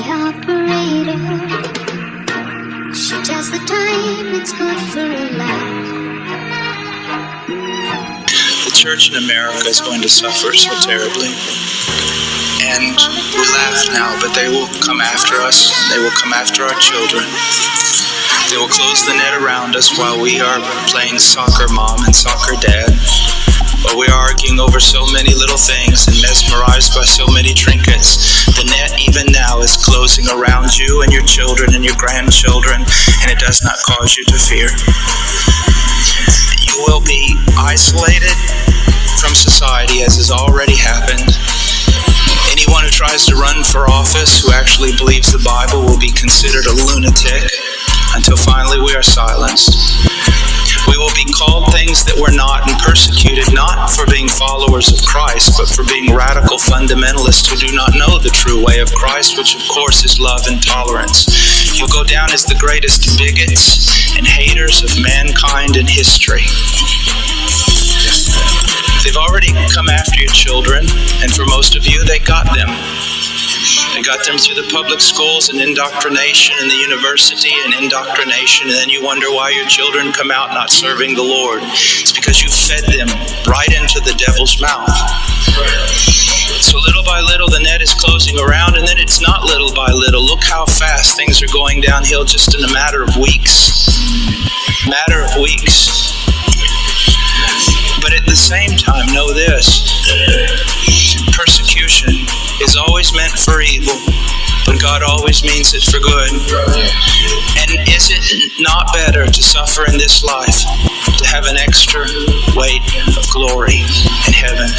operator. She tells the time, it's good for a laugh. The church in America is going to suffer so terribly. And we laugh now, but they will come after us. They will come after our children. They will close the net around us while we are playing soccer mom and soccer dad. While we are arguing over so many little things and mesmerized by so many trinkets. The net even now is closing around you and your children and your grandchildren, and it does not cause you to fear. You will be isolated from society, as has already happened. Anyone who tries to run for office who actually believes the Bible will be considered a lunatic until finally we are silenced. We will be called things that we're not and persecuted not for being followers of Christ, but for being radical fundamentalists who do not know the true way of Christ, which of course is love and tolerance. You'll go down as the greatest bigots and haters of mankind in history. They've already come after your children, and for most of you, they got them. They got them through the public schools and indoctrination and the university and indoctrination, and then you wonder why your children come out not serving the Lord. It's because you fed them right into the devil's mouth. So little by little, the net is closing around, and then it's not little by little. Look how fast things are going downhill just in a matter of weeks. Matter of weeks. But at the same time, know this. Persecution is always meant for evil, but God always means it for good. And is it not better to suffer in this life, to have an extra weight of glory in heaven?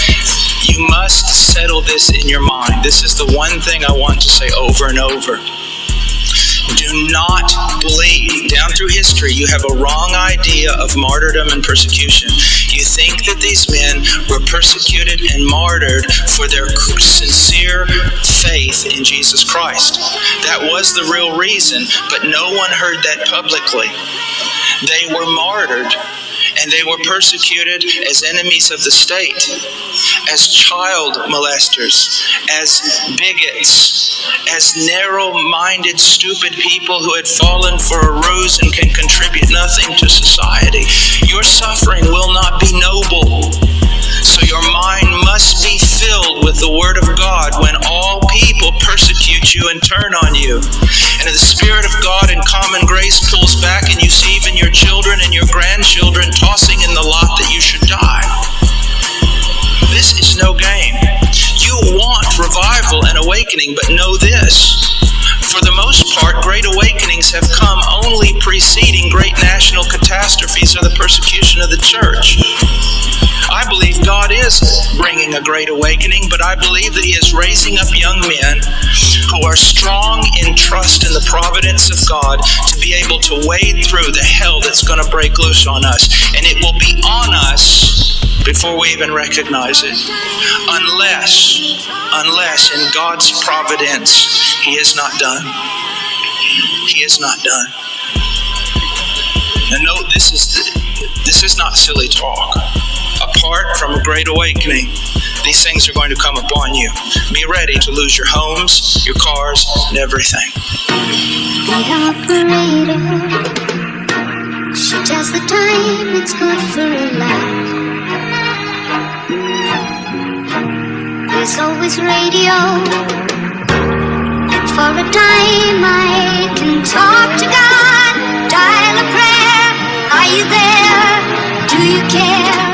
You must settle this in your mind. This is the one thing I want to say over and over. Do not believe. Down through history, you have a wrong idea of martyrdom and persecution. You think that these men were persecuted and martyred for their sincere faith in Jesus Christ. That was the real reason, but no one heard that publicly. They were martyred, and they were persecuted as enemies of the state, as child molesters, as bigots, as narrow-minded, stupid people who had fallen for a ruse and can contribute nothing to society. Your suffering will not be noble. So your mind must be filled with the Word of God when all people persecute you and turn on you. And the Spirit of God in common grace pulls back, and you see even your children and your grandchildren tossing in the lot that you should die. This is no game. You want revival and awakening, but know this. For the most part, great awakenings have come only preceding great national catastrophes or the persecution of the church. I believe God is bringing a great awakening, but I believe that He is raising up young men who are strong in trust in the providence of God to be able to wade through the hell that's going to break loose on us. And it will be on us before we even recognize it. Unless in God's providence, He is not done. He is not done. And note, this is not silly talk. Apart from a great awakening, these things are going to come upon you. Be ready to lose your homes, your cars, and everything. The operator, she tells the time, it's good for a laugh. There's always radio, and for a time I can talk to God, dial a prayer. Are you there? Do you care?